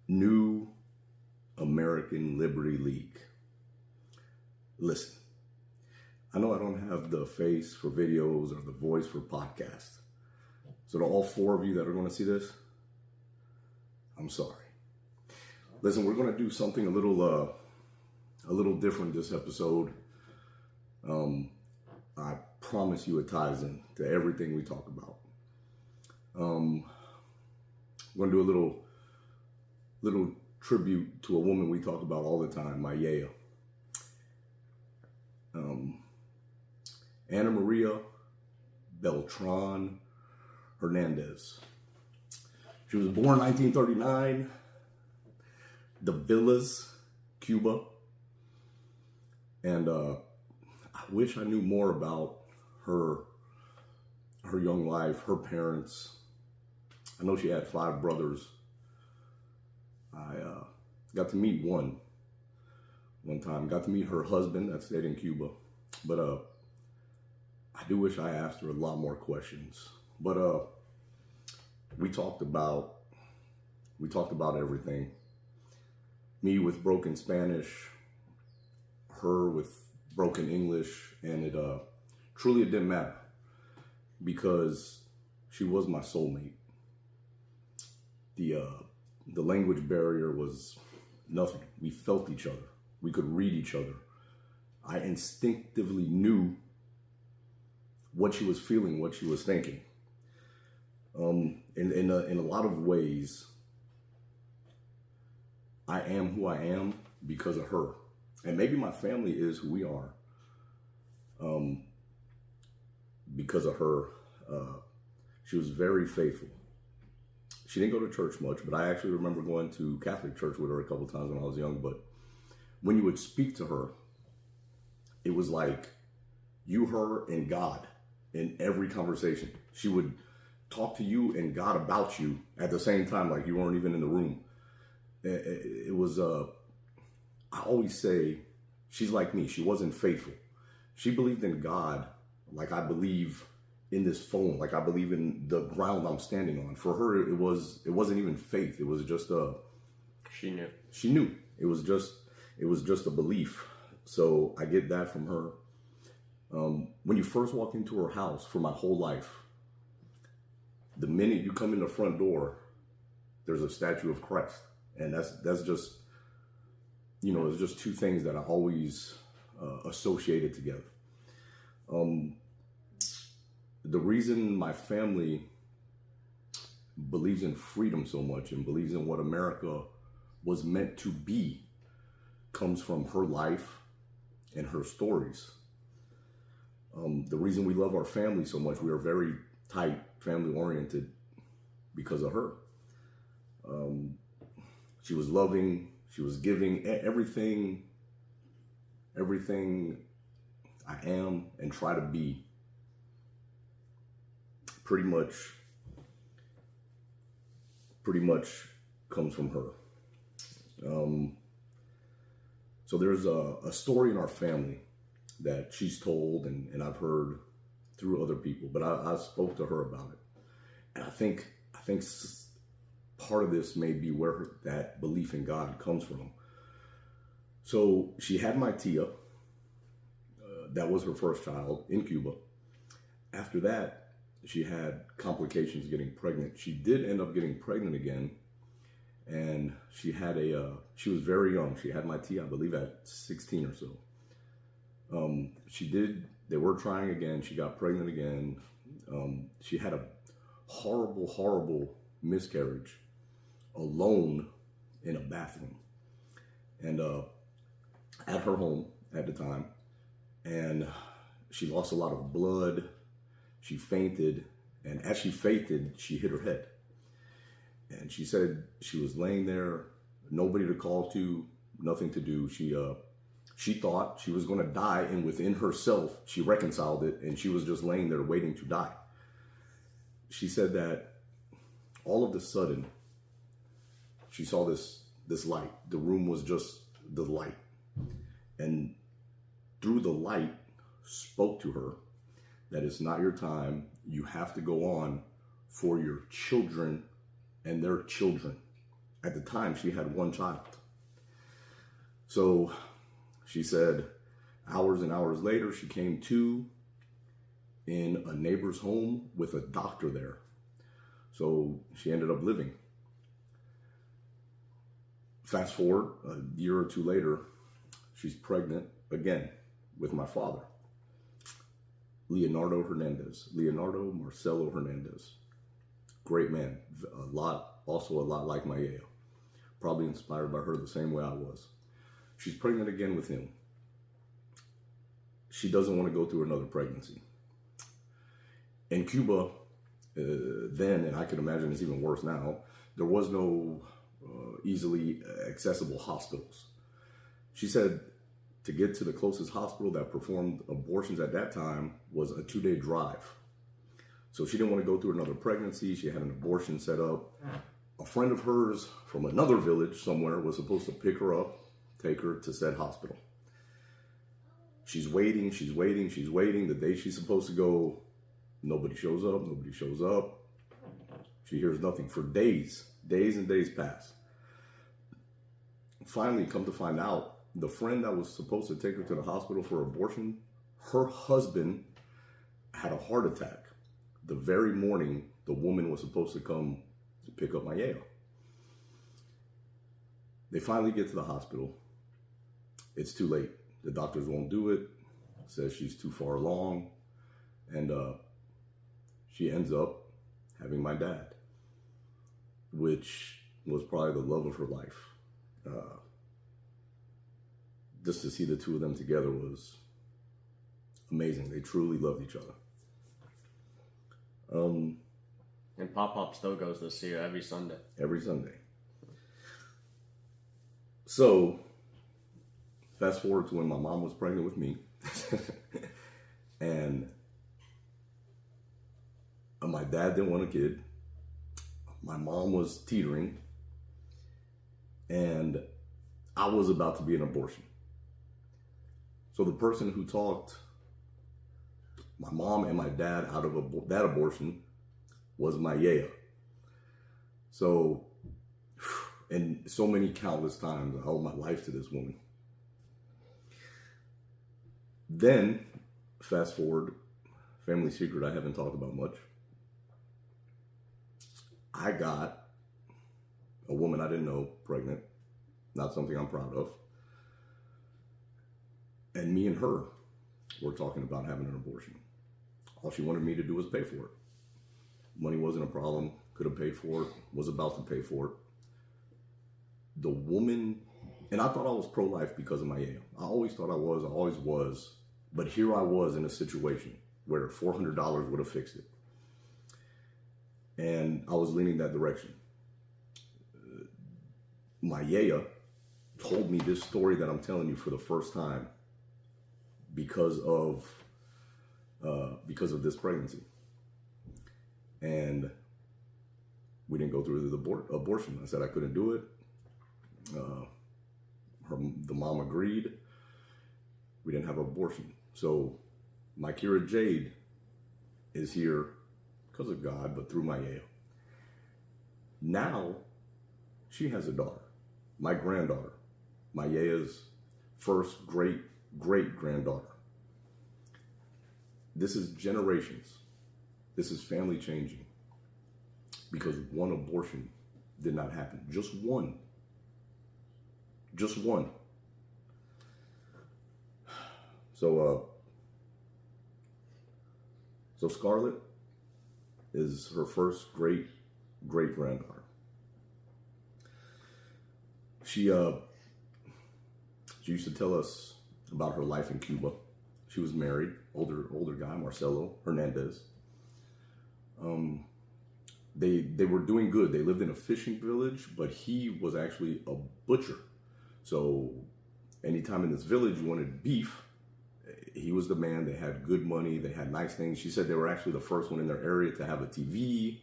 New American Liberty League. Listen, I know I don't have the face for videos or the voice for podcasts. So to all four of you that are going to see this, I'm sorry. Listen, we're going to do something a little different this episode. I promise you it ties in to everything we talk about. We're going to do a little tribute to a woman we talk about all the time, my Yeya. Ana Maria Beltran Hernandez. She was born in 1939, the Villas, Cuba. And I wish I knew more about her young life, her parents. I know she had 5 brothers. I got to meet one time. Got to meet her husband that stayed in Cuba. But I do wish I asked her a lot more questions. But we talked about everything. Me with broken Spanish, her with broken English, and it truly it didn't matter because she was my soulmate. The language barrier was nothing. We felt each other. We could read each other. I instinctively knew what she was feeling, what she was thinking. In a lot of ways, I am who I am because of her. And maybe my family is who we are because of her. She was very faithful. She didn't go to church much, but I actually remember going to Catholic church with her a couple times when I was young. But when you would speak to her, it was like you, her, and God in every conversation. She would talk to you and God about you at the same time, like you weren't even in the room. It was, I always say, she's like me. She wasn't faithful. She believed in God like I believe in this phone, like I believe in the ground I'm standing on. For her, it wasn't even faith. It was just She knew. She knew. It was just a belief. So I get that from her. When you first walk into her house, for my whole life, the minute you come in the front door, there's a statue of Christ. And that's just, it's just two things that I always associated together. The reason my family believes in freedom so much and believes in what America was meant to be comes from her life and her stories. The reason we love our family so much, we are very tight, family oriented because of her. She was loving, she was giving, everything I am and try to be pretty much comes from her. So there's a story in our family that she's told and I've heard through other people, but I spoke to her about it. And I think part of this may be where that belief in God comes from. So she had my tia. That was her first child in Cuba. After that, she had complications getting pregnant. She did end up getting pregnant again. And she had she was very young. She had my tia, I believe, at 16 or so. They were trying again. She got pregnant again. She had a horrible, horrible miscarriage alone in a bathroom. And at her home at the time. And she lost a lot of blood. She fainted. And as she fainted, she hit her head. And she said she was laying there, nobody to call to, nothing to do. She thought she was going to die, and within herself, she reconciled it, and she was just laying there waiting to die. She said that all of a sudden, she saw this light. The room was just the light. And through the light, spoke to her that it's not your time. You have to go on for your children and their children. At the time, she had one child. So she said hours and hours later, she came to in a neighbor's home with a doctor there. So she ended up living. Fast forward a year or two later, she's pregnant again with my father, Leonardo Marcelo Hernandez. Great man, also a lot like my Yeya. Probably inspired by her the same way I was. She's pregnant again with him. She doesn't want to go through another pregnancy. In Cuba, then, and I can imagine it's even worse now, there was no easily accessible hospitals. She said to get to the closest hospital that performed abortions at that time was a 2-day drive. So she didn't want to go through another pregnancy. She had an abortion set up. A friend of hers from another village somewhere was supposed to pick her up, take her to said hospital. She's waiting. The day she's supposed to go, nobody shows up. She hears nothing for days and days pass. Finally, come to find out, the friend that was supposed to take her to the hospital for abortion, her husband had a heart attack the very morning the woman was supposed to come to pick up my Yeya. They finally get to the hospital. It's too late. The doctors won't do it. Says she's too far along. And she ends up having my dad, which was probably the love of her life. Just to see the two of them together was amazing. They truly loved each other. And Pop still goes to see her every Sunday. Every Sunday. So, fast forward to when my mom was pregnant with me. And my dad didn't want a kid. My mom was teetering. And I was about to be an abortion. So the person who talked my mom and my dad out of that abortion was my Yeya. So, and so many countless times I owe my life to this woman. Then, fast forward, family secret I haven't talked about much. I got a woman I didn't know pregnant. Not something I'm proud of. And me and her were talking about having an abortion. All she wanted me to do was pay for it. Money wasn't a problem. Could have paid for it. Was about to pay for it. The woman, and I thought I was pro-life because of my Yeya. I always thought I always was. But here I was in a situation where $400 would have fixed it. And I was leaning that direction. My Yeya told me this story that I'm telling you for the first time because of this pregnancy. And we didn't go through the abortion. I said I couldn't do it. The mom agreed. We didn't have an abortion. So my Kira Jade is here because of God, but through my Yeya. Now she has a daughter, my granddaughter, my Yeya's first great-granddaughter. This is generations. This is family changing because one abortion did not happen. Just one. Just one. So Scarlett is her first great-granddaughter. She used to tell us about her life in Cuba. She was married, older guy, Marcelo Hernandez. They were doing good. They lived in a fishing village, but he was actually a butcher. So anytime in this village you wanted beef, he was the man. They had good money. They had nice things. She said they were actually the first one in their area to have a TV.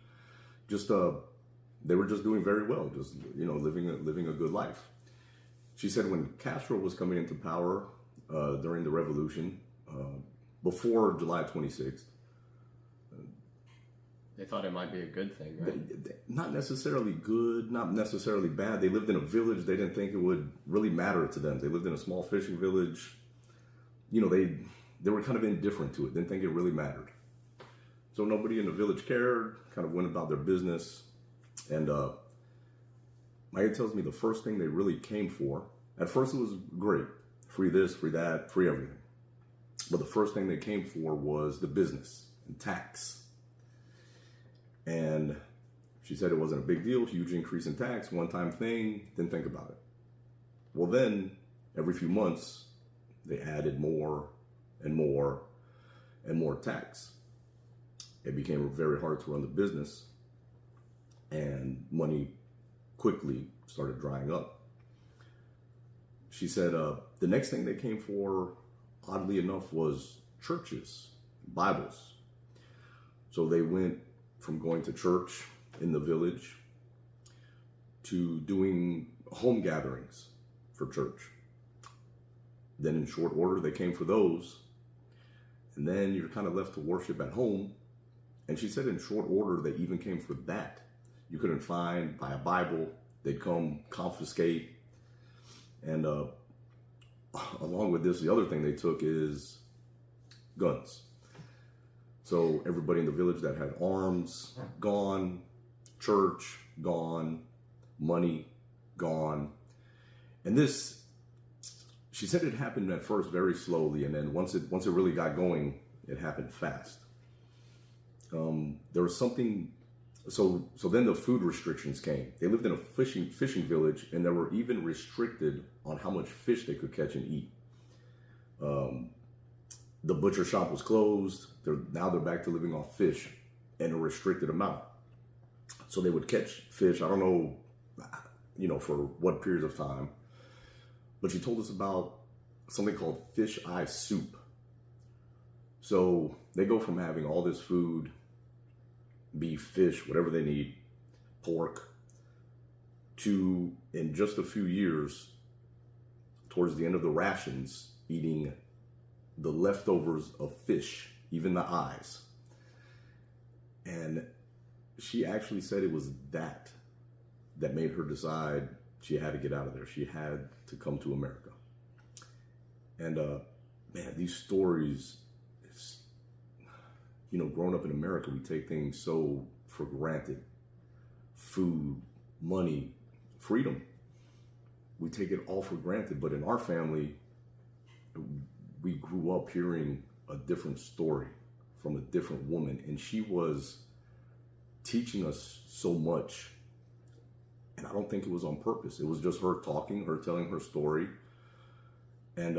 They were just doing very well, just, living a good life. She said when Castro was coming into power during the revolution, before July 26th, They thought it might be a good thing, right? Not necessarily good, not necessarily bad. They lived in a village. They didn't think it would really matter to them. They lived in a small fishing village. You know, they were kind of indifferent to it. Didn't think it really mattered. So nobody in the village cared. Kind of went about their business. And Maya tells me the first thing they really came for. At first, it was great. Free this, free that, free everything. But the first thing they came for was the business and tax. And she said it wasn't a big deal, huge increase in tax, one-time thing, didn't think about it. Well, then, every few months, they added more and more and more tax. It became very hard to run the business, and money quickly started drying up. She said the next thing they came for, oddly enough, was churches, Bibles. So they went from going to church in the village to doing home gatherings for church. Then in short order, they came for those. And then you're kind of left to worship at home. And she said in short order, they even came for that. You couldn't buy a Bible. They'd come confiscate. And along with this, the other thing they took is guns. So everybody in the village that had arms, gone. Church, gone. Money, gone. And this, she said it happened at first very slowly, and then once it really got going, it happened fast. There was something, so then the food restrictions came. They lived in a fishing village, and they were even restricted on how much fish they could catch and eat. The butcher shop was closed. Now they're back to living off fish in a restricted amount. So they would catch fish, I don't know, for what periods of time. But she told us about something called fish eye soup. So they go from having all this food, beef, fish, whatever they need, pork, to, in just a few years, towards the end of the rations, eating the leftovers of fish, even the eyes. And she actually said it was that made her decide she had to get out of there. She had to come to America. And man, these stories, growing up in America, we take things so for granted. Food, money, freedom. We take it all for granted. But in our family, we grew up hearing a different story from a different woman. And she was teaching us so much. And I don't think it was on purpose. It was just her talking, her telling her story. And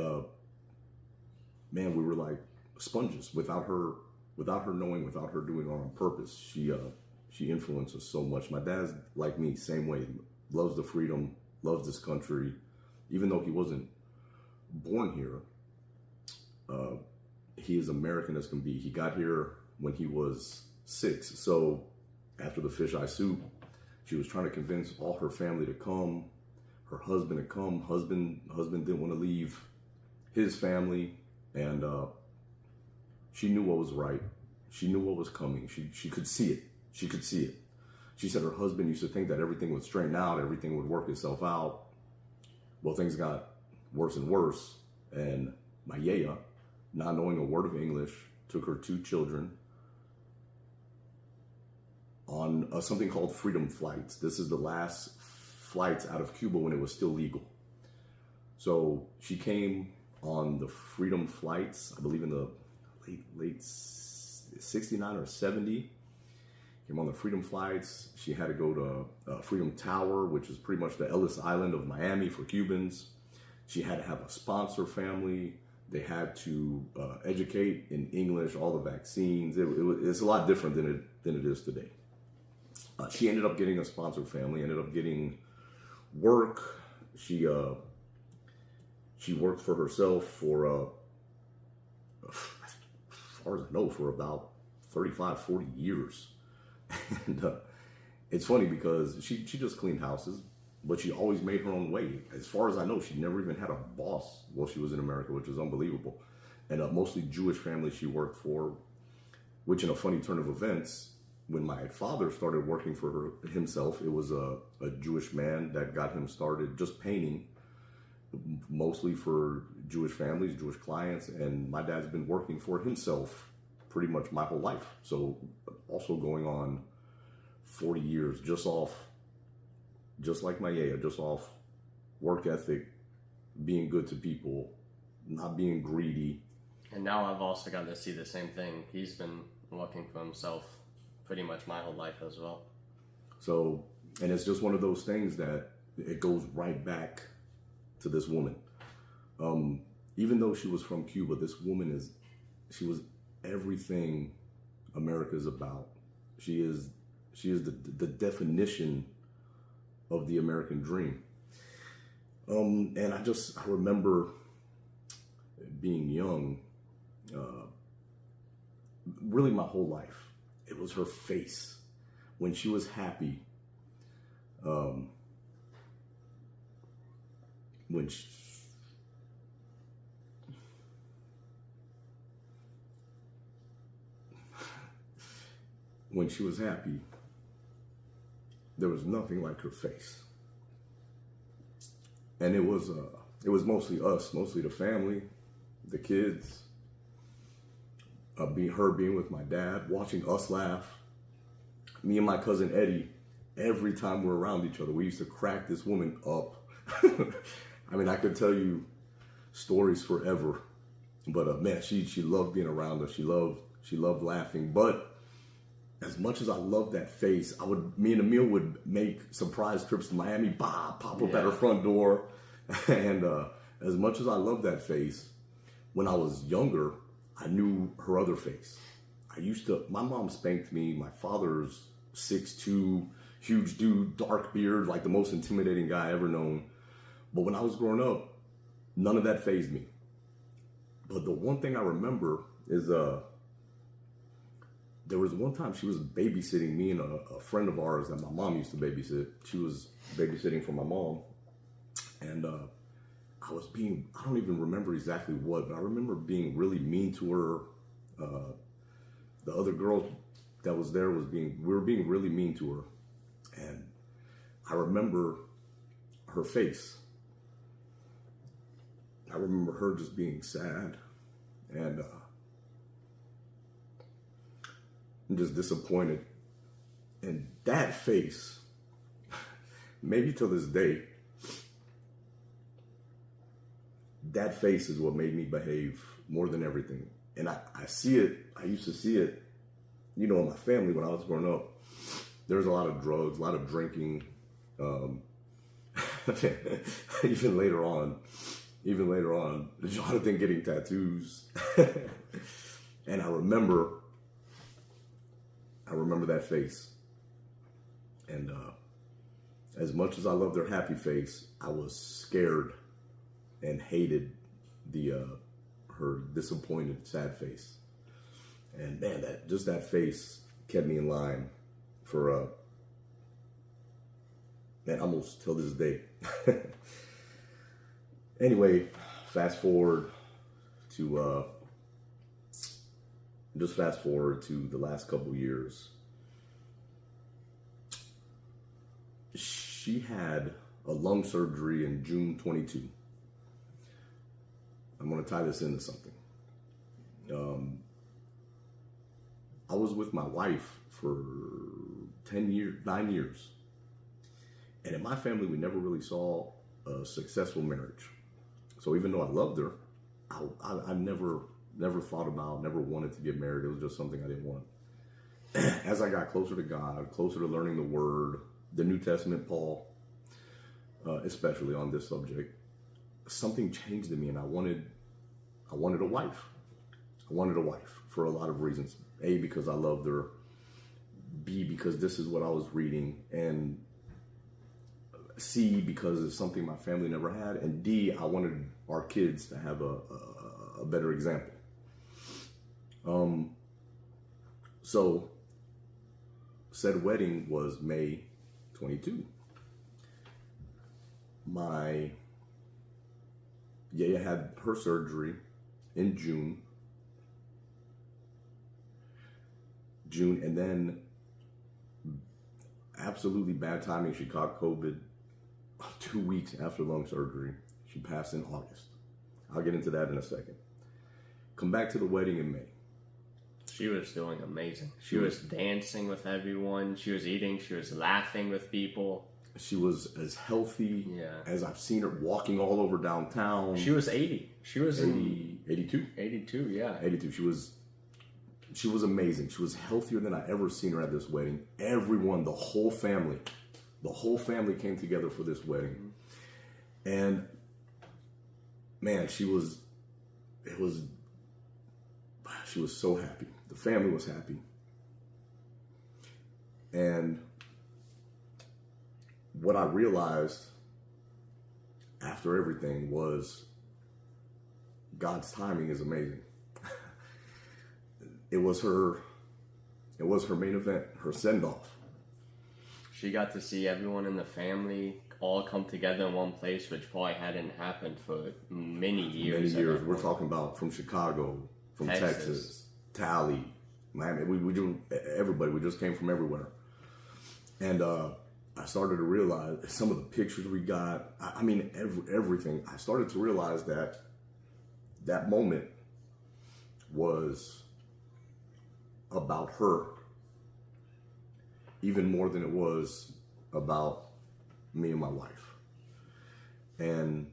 man, we were like sponges without her knowing, without her doing it on purpose. She influenced us so much. My dad's like me, same way. Loves the freedom, loves this country. Even though he wasn't born here, he is American as can be. He got here when he was 6. So after the fish eye soup, she was trying to convince all her family to come, her husband to come. Husband didn't want to leave his family, and she knew what was right. She knew what was coming. She could see it. She could see it. She said her husband used to think that everything would straighten out, everything would work itself out. Well, things got worse and worse, and my Yeya, not knowing a word of English, took her 2 children on something called freedom flights. This is the last flights out of Cuba when it was still legal. So she came on the freedom flights, I believe in the late 69 or 70. Came on the freedom flights. She had to go to Freedom Tower, which is pretty much the Ellis Island of Miami for Cubans. She had to have a sponsor family. They had to educate in English, all the vaccines. It's a lot different than it is today. She ended up getting a sponsor family, ended up getting work. She worked for herself for, as far as I know, for about 35, 40 years. And it's funny because she just cleaned houses, but she always made her own way. As far as I know, she never even had a boss while she was in America, which is unbelievable. And mostly Jewish families she worked for, which in a funny turn of events, when my father started working for himself, it was a Jewish man that got him started just painting, mostly for Jewish families, Jewish clients. And my dad's been working for himself pretty much my whole life. So also going on 40 years, just like my Yeya, just off work ethic, being good to people, not being greedy. And now I've also got to see the same thing. He's been working for himself pretty much my whole life as well. So, and it's just one of those things that it goes right back to this woman. Even though she was from Cuba, this woman she was everything America's about. She is the definition of the American dream. And I remember being young, really my whole life. It was her face when she was happy. When she was happy, there was nothing like her face. And it was mostly us, mostly the family, the kids, her being with my dad, watching us laugh. Me and my cousin Eddie, every time we're around each other, we used to crack this woman up. I mean, I could tell you stories forever, but man, she loved being around us. She loved laughing. But as much as I loved that face, me and Emil would make surprise trips to Miami, pop up at her front door. And as much as I loved that face, when I was younger, I knew her other face. My mom spanked me. My father's 6'2", huge dude, dark beard, like the most intimidating guy I ever known. But when I was growing up, none of that fazed me. But the one thing I remember is there was one time she was babysitting me and a friend of ours that my mom used to babysit. She was babysitting for my mom. And I don't even remember exactly what, but I remember being really mean to her. The other girl that was there we were being really mean to her. And I remember her face. I remember her just being sad and just disappointed. And that face, maybe till this day, that face is what made me behave more than everything. And I see it, I used to see it, in my family when I was growing up. There was a lot of drugs, a lot of drinking, even later on, Jonathan getting tattoos. And I remember that face. And as much as I loved her happy face, I was scared and hated her disappointed, sad face. And man, that face kept me in line for almost till this day. Anyway, fast forward to the last couple years. She had a lung surgery in June 22. I'm going to tie this into something. I was with my wife for 9 years. And in my family, we never really saw a successful marriage. So even though I loved her, I never thought about, never wanted to get married. It was just something I didn't want. As I got closer to God, closer to learning the Word, the New Testament, Paul, especially on this subject, something changed in me, and I wanted a wife. I wanted a wife for a lot of reasons. A, because I loved her. B, because this is what I was reading. And C, because it's something my family never had. And D, I wanted our kids to have a better example. So said wedding was May 22. My Yeya had her surgery in June, and then absolutely bad timing. She caught COVID 2 weeks after lung surgery. She passed in August. I'll get into that in a second. Come back to the wedding in May. She was doing amazing. She was dancing with everyone. She was eating. She was laughing with people. She was as healthy as I've seen her, walking all over downtown. She was 80. She was 82? 82, yeah. 82. She was amazing. She was healthier than I ever seen her at this wedding. Everyone, the whole family came together for this wedding. And man, she was so happy. The family was happy. And what I realized after everything was God's timing is amazing. It was her main event, her send-off. She got to see everyone in the family all come together in one place, which probably hadn't happened for many years. We're talking about from Chicago, from Texas, Tally, Miami. We do everybody. We just came from everywhere. And I started to realize some of the pictures we got. I mean, everything. I started to realize that moment was about her, even more than it was about me and my wife. And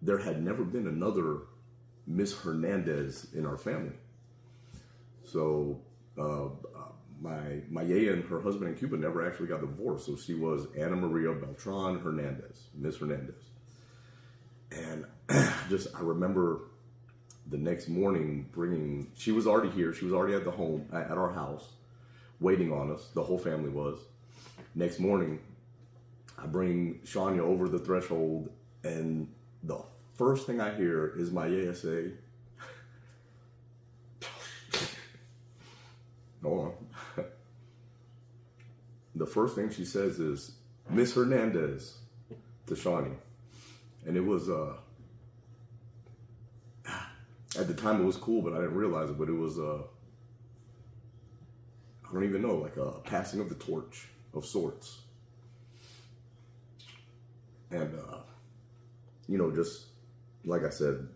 there had never been another Miss Hernandez in our family. So my Yeya and her husband in Cuba never actually got divorced. So she was Ana Maria Beltran Hernandez, Miss Hernandez. And I remember the next morning she was already here. She was already at the home, at our house, waiting on us. The whole family was. Next morning, I bring Shania over the threshold, and the first thing I hear is my Yeya say, "Go on." The first thing she says is, "Miss Hernandez," to Shania. And it was, at the time it was cool, but I didn't realize it, but it was, I don't even know, like a passing of the torch of sorts. And, just like I said,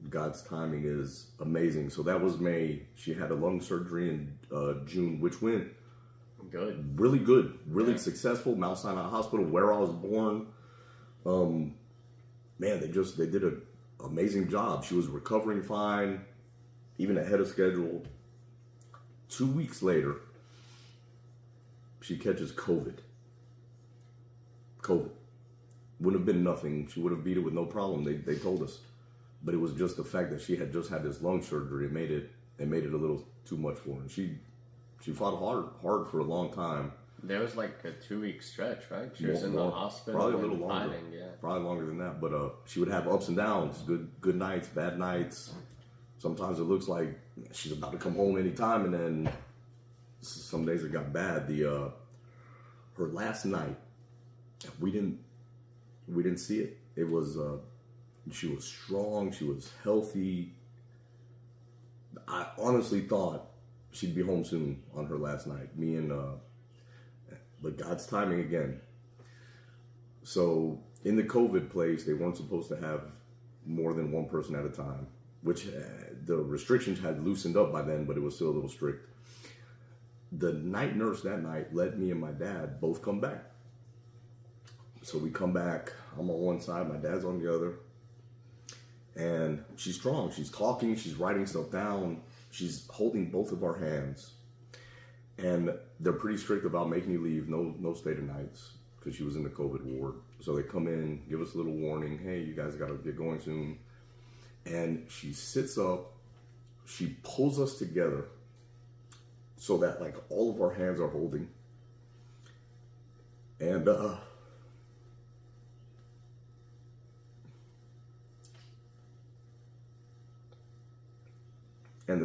God's timing is amazing. So that was May. She had a lung surgery in June, which went good, really good, really successful. Mount Sinai Hospital, where I was born. Man, they did an amazing job. She was recovering fine, even ahead of schedule. 2 weeks later, she catches COVID. Wouldn't have been nothing. She would have beat it with no problem. They told us. But it was just the fact that she had just had this lung surgery. It made it a little too much for her. And she fought hard for a long time. There was like a 2-week stretch, right? She was in the hospital. Probably a little longer. Probably longer than that. But she would have ups and downs, good nights, bad nights. Sometimes it looks like she's about to come home anytime, and then some days it got bad. Her last night, we didn't see it. It was she was strong, she was healthy. I honestly thought she'd be home soon on her last night. But God's timing again. So in the COVID place, they weren't supposed to have more than one person at a time, which the restrictions had loosened up by then, but it was still a little strict. The night nurse that night let me and my dad both come back. So we come back, I'm on one side, my dad's on the other. And she's strong, she's talking, she's writing stuff down, she's holding both of our hands. And they're pretty strict about making you leave, no stay the nights, because she was in the COVID ward. So they come in, give us a little warning, hey, you guys gotta get going soon. And she sits up, she pulls us together so that like all of our hands are holding. And the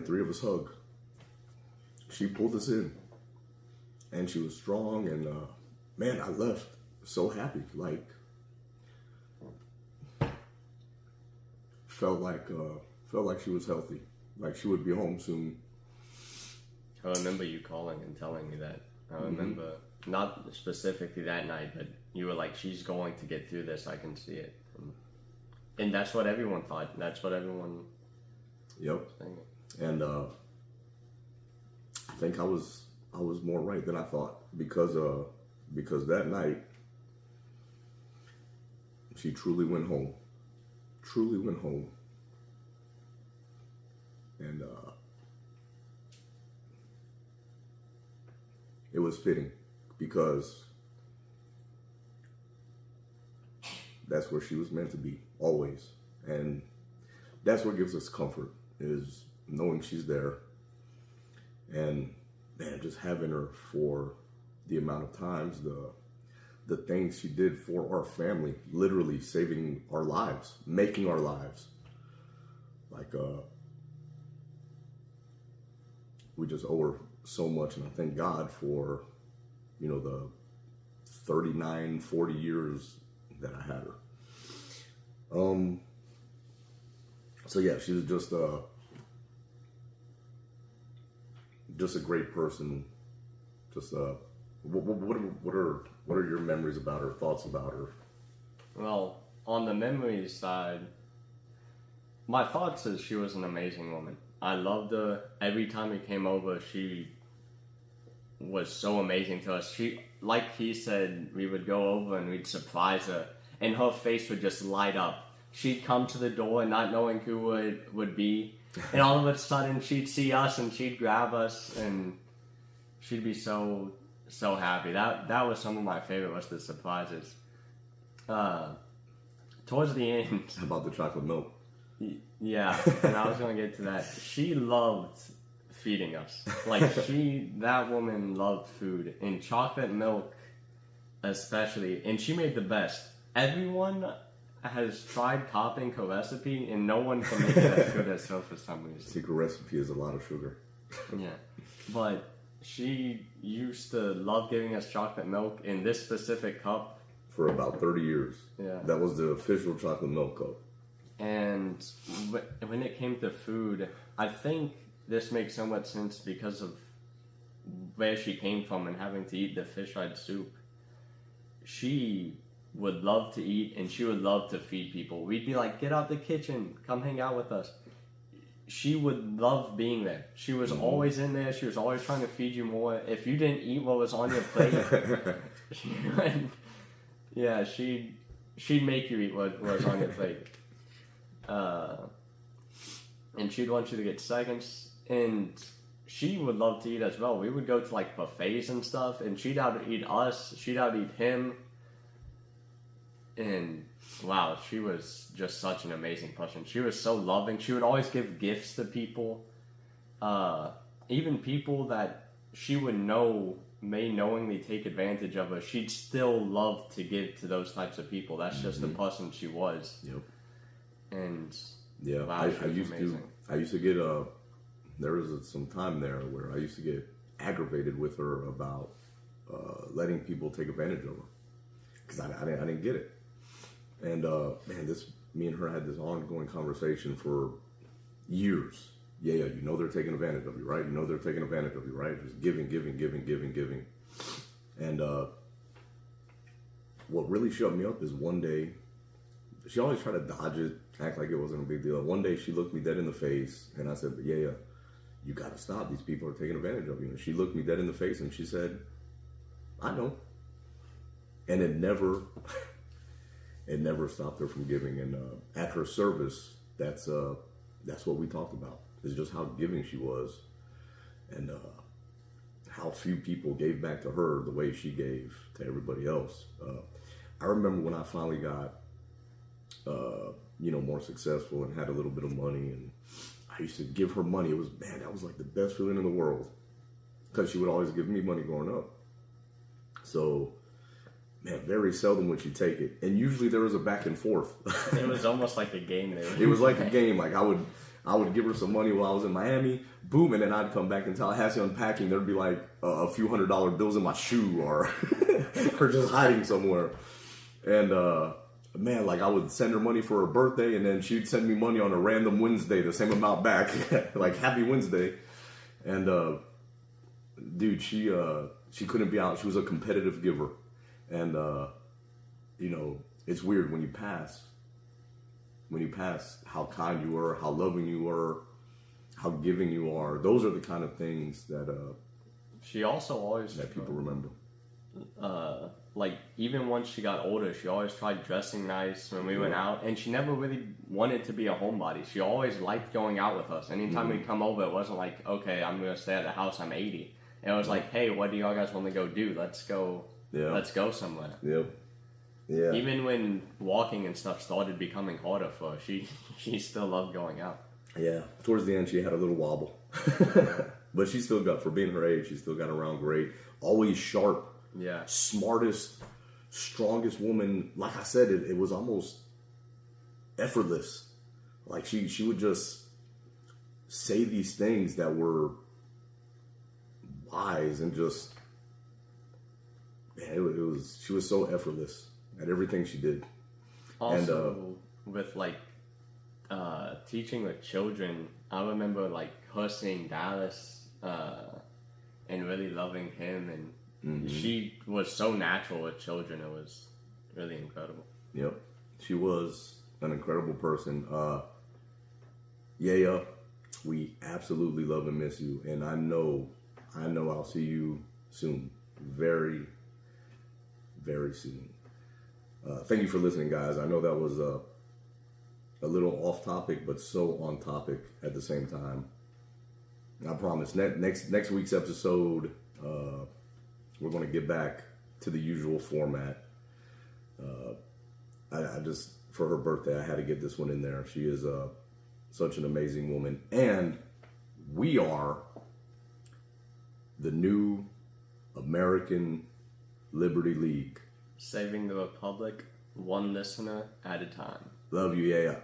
three of us hug. She pulled us in, and she was strong, and man, I left so happy. Like, felt like she was healthy, like she would be home soon. I remember you calling and telling me that. I remember not specifically that night, but you were like, she's going to get through this. I can see it. And that's what everyone thought. That's what everyone Yep. was thinking. And I think I was more right than I thought, because that night she truly went home. Truly went home. And it was fitting, because that's where she was meant to be, always. And that's what gives us comfort, is knowing she's there. And man, just having her for the amount of times, the things she did for our family, literally saving our lives, making our lives. Like, we just owe her so much, and I thank God for, the 39, 40 years that I had her. So yeah, she was just a great person. Just what are your memories about her, thoughts about her? Well, on the memories side, my thoughts is she was an amazing woman. I loved her. Every time we came over, she was so amazing to us. She, like he said, we would go over and we'd surprise her, and her face would just light up. She'd come to the door not knowing who it would be, and all of a sudden she'd see us and she'd grab us, and she'd be so happy. That was some of my favorite, was the surprises. Towards the end, How about the chocolate milk? yeah, and I was gonna get to that. She loved feeding us. Like, that woman loved food, and chocolate milk especially, and she made the best. Everyone has tried copying her recipe, and no one can make it as good as her for some reason. Secret recipe is a lot of sugar. Yeah, but she used to love giving us chocolate milk in this specific cup. For about 30 years. Yeah. That was the official chocolate milk cup. And when it came to food, I think this makes so much sense because of where she came from and having to eat the fish-eyed soup. She would love to eat, and she would love to feed people. We'd be like, get out the kitchen, come hang out with us. She would love being there. She was always in there. She was always trying to feed you more. If you didn't eat what was on your plate, she'd make you eat what was on your plate. And she'd want you to get seconds, and she would love to eat as well. We would go to like buffets and stuff, and she'd out-eat us, she'd out-eat him, and wow, she was just such an amazing person. She was so loving. She would always give gifts to people, even people that she would may knowingly take advantage of her. She'd still love to give to those types of people. That's just the person she was. Yep. And yeah, wow, I used to get there was some time there where I used to get aggravated with her about letting people take advantage of her, because I didn't get it. And me and her had this ongoing conversation for years. Yeah, you know they're taking advantage of you, right? You know they're taking advantage of you, right? Just giving. And what really shut me up is one day, she always tried to dodge it, act like it wasn't a big deal. One day she looked me dead in the face, and I said, but yeah, you got to stop. These people are taking advantage of you. And she looked me dead in the face, and she said, I know. And it never stopped her from giving. And at her service, that's what we talked about. It's just how giving she was, and how few people gave back to her the way she gave to everybody else. I remember when I finally got, more successful and had a little bit of money, and I used to give her money. That was like the best feeling in the world, because she would always give me money growing up. So, man, very seldom would she take it, and usually there was a back and forth. it was almost like a game there. It was like a game. Like I would give her some money while I was in Miami, boom, and then I'd come back in Tallahassee unpacking. There'd be like a few $100 bills in my shoe, or or just hiding somewhere. And man, like I would send her money for her birthday, and then she'd send me money on a random Wednesday, the same amount back, like Happy Wednesday. And dude, she she couldn't be out. She was a competitive giver. And, you know, it's weird when you pass, how kind you were, how loving you were, how giving you are. Those are the kind of things that she also always that people remember. Like even once she got older, she always tried dressing nice when we went out, and she never really wanted to be a homebody. She always liked going out with us. Anytime we'd come over, it wasn't like, okay, I'm gonna stay at the house, I'm 80. It was like, hey, what do y'all guys want to go do? Let's go somewhere. Yep. Yeah. Even when walking and stuff started becoming harder for her, she still loved going out. Yeah. Towards the end, she had a little wobble. But she still got, for being her age, she still got around great. Always sharp. Yeah. Smartest, strongest woman. Like I said, it was almost effortless. Like she would just say these things that were wise and just, man, it was, she was so effortless at everything she did. Also, with like teaching with children, I remember like her seeing Dallas and really loving him, and she was so natural with children. It was really incredible. Yep, she was an incredible person. Yeya, we absolutely love and miss you, and I know I'll see you soon, very, very soon. Thank you for listening, guys. I know that was a little off topic, but so on topic at the same time. I promise next week's episode, we're going to get back to the usual format. I just, for her birthday, I had to get this one in there. She is such an amazing woman. And we are the new American Liberty League. Saving the Republic, one listener at a time. Love you, Yeya.